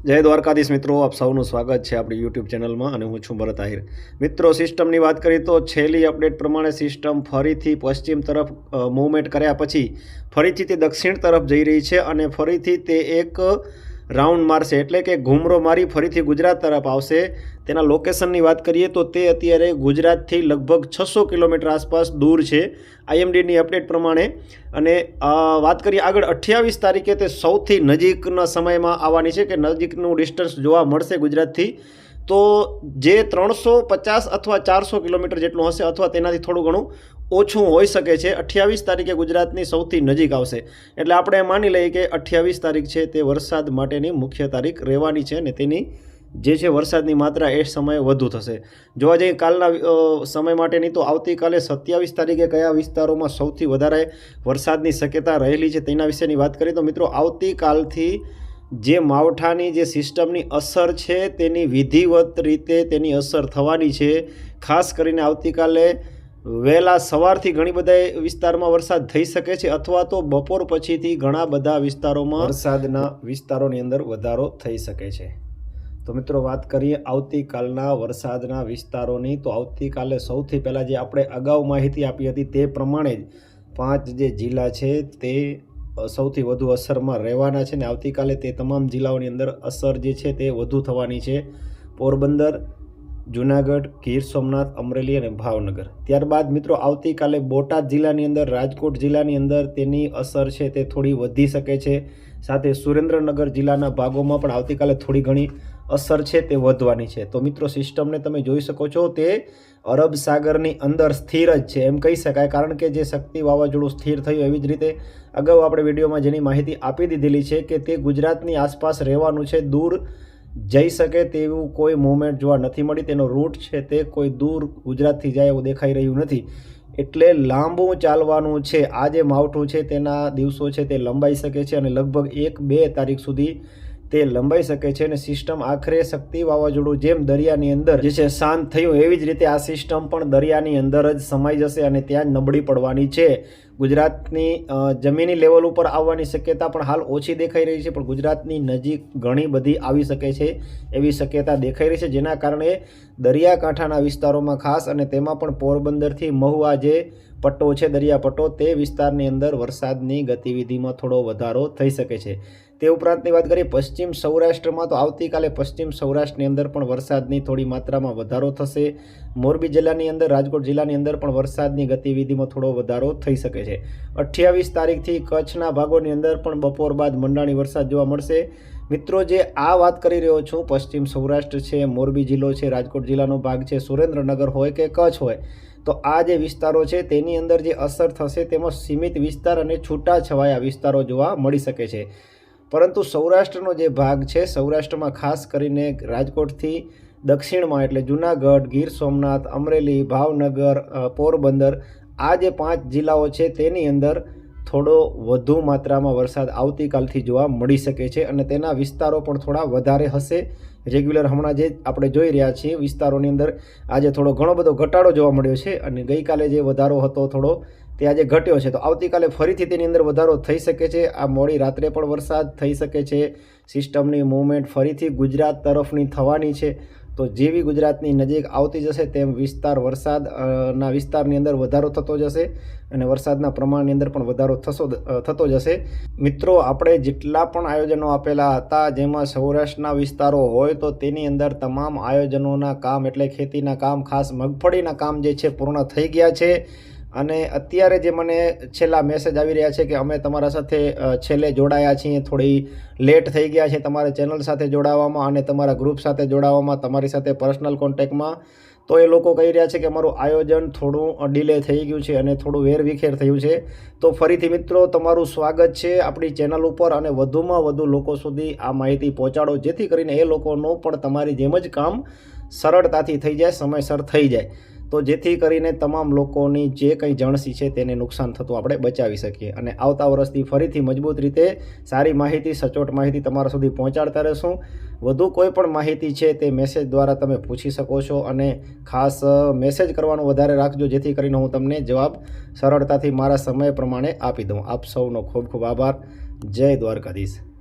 જય દ્વારકાધીશ મિત્રો, આપ સૌનું સ્વાગત છે આપણી યુટ્યુબ ચેનલમાં અને હું છું ભરત આહિર। મિત્રો, સિસ્ટમની વાત કરીએ તો છેલ્લી અપડેટ પ્રમાણે સિસ્ટમ ફરીથી પશ્ચિમ તરફ મૂવમેન્ટ કર્યા પછી ફરીથી તે દક્ષિણ તરફ જઈ રહી છે અને ફરીથી તે એક રાઉન્ડ મારશે, એટલે કે ઘૂમરો મારી ફરીથી ગુજરાત તરફ આવશે। તેના લોકેશનની વાત કરીએ તો તે અત્યારે ગુજરાતથી લગભગ 600 કિલોમીટર આસપાસ દૂર છે આઈએમડીની અપડેટ પ્રમાણે। અને વાત કરીએ આગળ 28 તારીખે તે સૌથી નજીકના સમયમાં આવવાની છે કે નજીકનું ડિસ્ટન્સ જોવા મળશે ગુજરાતથી, તો જે 350 અથવા 400 કિલોમીટર જેટલું હશે અથવા તેનાથી થોડું ઘણું ઓછું હોઈ શકે છે। 28 તારીખે ગુજરાતની સૌથી નજીક આવશે, એટલે આપણે માની લઈએ કે 28 તારીખ છે તે વરસાદ માટેની મુખ્ય તારીખ રહેવાની છે અને તેની જે છે વરસાદની માત્રા એ સમયે વધુ થશે। જોવા જઈએ કાલના સમય માટેની તો આવતીકાલે 27 તારીખે કયા વિસ્તારોમાં સૌથી વધારે વરસાદની શક્યતા રહેલી છે તેના વિશેની વાત કરીએ તો મિત્રો, આવતીકાલથી જે માવઠાની જે સિસ્ટમની અસર છે તેની વિધિવત રીતે તેની અસર થવાની છે। ખાસ કરીને આવતીકાલે વહેલા સવારથી ઘણી બધા વિસ્તારમાં વરસાદ થઈ શકે છે અથવા તો બપોર પછીથી ઘણા બધા વિસ્તારોમાં વરસાદના વિસ્તારોની અંદર વધારો થઈ શકે છે। તો મિત્રો, વાત કરીએ આવતીકાલના વરસાદના વિસ્તારોની, તો આવતીકાલે સૌથી પહેલાં જે આપણે અગાઉ માહિતી આપી હતી તે પ્રમાણે જ 5 જે જિલ્લા છે તે સૌથી વધુ અસરમાં રહેવાના છે ને આવતીકાલે તે તમામ જિલ્લાઓની અંદર અસર જે છે તે વધુ થવાની છે। પોરબંદર, જૂનાગઢ, ગીર સોમનાથ, અમરેલી અને ભાવનગર। ત્યારબાદ મિત્રો આવતીકાલે બોટાદ જિલ્લાની અંદર, રાજકોટ જિલ્લાની અંદર તેની અસર છે તે થોડી વધી શકે છે। સાથે સુરેન્દ્રનગર જિલ્લાના ભાગોમાં પણ આવતીકાલે થોડી ઘણી અસર છે તે વધવાની છે। તો મિત્રો, સિસ્ટમને તમે જોઈ શકો છો તે અરબ સાગરની અંદર સ્થિર જ છે એમ કહી શકાય, કારણ કે જે શક્તિ વાવાઝોડું સ્થિર થયું એવી જ રીતે અગાઉ આપણે વિડીયોમાં જેની માહિતી આપી દીધેલી છે કે તે ગુજરાતની આસપાસ રહેવાનું છે, દૂર જઈ શકે તેવું કોઈ મૂવમેન્ટ જોવા નથી મળી। તેનો રૂટ છે તે કોઈ દૂર ગુજરાતથી જાય એવું દેખાઈ રહ્યું નથી, એટલે લાંબુ ચાલવાનું છે। આ જે માવઠું છે તેના દિવસો છે તે લંબાઈ શકે છે અને લગભગ 1-2 તારીખ સુધી તે લંબાઈ શકે છે અને સિસ્ટમ આખરે શક્તિ વાવાઝોડું જેમ દરિયાની અંદર જે છે શાંત થયું એવી જ રીતે આ સિસ્ટમ પણ દરિયાની અંદર જ સમાઈ જશે અને ત્યાં જ નબળી પડવાની છે। ગુજરાતની જમીની લેવલ ઉપર આવવાની શક્યતા પણ હાલ ઓછી દેખાઈ રહી છે, પણ ગુજરાતની નજીક ઘણી બધી આવી શકે છે એવી શક્યતા દેખાઈ રહી છે, જેના કારણે દરિયાકાંઠાના વિસ્તારોમાં ખાસ અને તેમાં પણ પોરબંદરથી મહુવા જે પટ્ટો છે, દરિયા પટ્ટો, તે વિસ્તારની અંદર વરસાદની ગતિવિધિમાં થોડો વધારો થઈ શકે છે। તે ઉપરાંતની વાત કરીએ પશ્ચિમ સૌરાષ્ટ્રમાં, તો આવતીકાલે પશ્ચિમ સૌરાષ્ટ્રની અંદર પણ વરસાદની થોડી માત્રામાં વધારો થશે। મોરબી જિલ્લાની અંદર, રાજકોટ જિલ્લાની અંદર પણ વરસાદની ગતિવિધિમાં થોડો વધારો થઈ શકે છે। 28 તારીખથી કચ્છના ભાગોની અંદર પણ બપોર બાદ મંડાણી વરસાદ જોવા મળશે। મિત્રો, જે આ વાત કરી રહ્યો છું પશ્ચિમ સૌરાષ્ટ્ર છે, મોરબી જિલ્લો છે, રાજકોટ જિલ્લાનો ભાગ છે, સુરેન્દ્રનગર હોય કે કચ્છ હોય, તો આ જે વિસ્તારો છે તેની અંદર જે અસર થશે તેમાં સીમિત વિસ્તાર અને છૂટાછવાયા વિસ્તારો જોવા મળી શકે છે। પરંતુ સૌરાષ્ટ્રનો જે ભાગ છે, સૌરાષ્ટ્રમાં ખાસ કરીને રાજકોટથી દક્ષિણમાં એટલે જૂનાગઢ, ગીર સોમનાથ, અમરેલી, ભાવનગર, પોરબંદર, આ જે 5 જિલ્લાઓ છે તેની અંદર થોડો વધુ માત્રામાં વરસાદ આવતીકાલથી જોવા મળી શકે છે અને તેના વિસ્તારો પણ થોડા વધારે હશે। રેગ્યુલર હમણાં જે આપણે જોઈ રહ્યા છીએ વિસ્તારોની અંદર આજે થોડો ઘણો બધો ઘટાડો જોવા મળ્યો છે અને ગઈકાલે જે વધારો હતો થોડો તે આજે ઘટ્યો છે, તો આવતીકાલે ફરીથી તેની અંદર વધારો થઈ શકે છે। આ મોડી રાત્રે પણ વરસાદ થઈ શકે છે। સિસ્ટમની મૂવમેન્ટ ફરીથી ગુજરાત તરફની થવાની છે, તો જેવી ગુજરાતની નજીક આવતી જશે તેમ વરસાદના વિસ્તારની અંદર વધારો થતો જશે અને વરસાદના પ્રમાણની અંદર પણ વધારો થતો જશે। મિત્રો, આપણે જેટલા પણ આયોજનો આપેલા હતા જેમાં સૌરાષ્ટ્રના વિસ્તારો હોય તો તેની અંદર તમામ આયોજનોના કામ એટલે ખેતીના કામ, ખાસ મગફળીના કામ જે છે પૂર્ણ થઈ ગયા છે અને અત્યારે જે મને છેલ્લા મેસેજ આવી રહ્યા છે કે અમે તમારા સાથે છેલ્લે જોડાયા છીએ, થોડી લેટ થઈ ગયા છે તમારે ચેનલ સાથે જોડાવામાં અને તમારા ગ્રુપ સાથે જોડાવામાં, તમારી સાથે પર્સનલ કોન્ટેક્ટમાં, તો એ લોકો કહી રહ્યા છે કે અમારું આયોજન થોડું ડિલે થઈ ગયું છે અને થોડું વેરવિખેર થયું છે। તો ફરીથી મિત્રો તમારું સ્વાગત છે આપણી ચેનલ ઉપર અને વધુમાં વધુ લોકો સુધી આ માહિતી પહોંચાડો, જેથી કરીને એ લોકોનું પણ તમારી જેમ જ કામ સરળતાથી થઈ જાય, સમયસર થઈ જાય, તો જેથી કરીને તમામ લોકોની જે કંઈ જણસી છે તેને નુકસાન થતું આપણે બચાવી શકીએ અને આવતા વર્ષથી ફરીથી મજબૂત રીતે સારી માહિતી, સચોટ માહિતી તમારા સુધી પહોંચાડતા રહેશું। વધુ કોઈ પણ માહિતી છે તે મેસેજ દ્વારા તમે પૂછી શકો છો અને ખાસ મેસેજ કરવાનું વધારે રાખજો, જેથી કરીને હું તમને જવાબ સરળતાથી મારા સમય પ્રમાણે આપી દઉં। આપ સૌનો ખૂબ ખૂબ આભાર। જય દ્વારકાધીશ।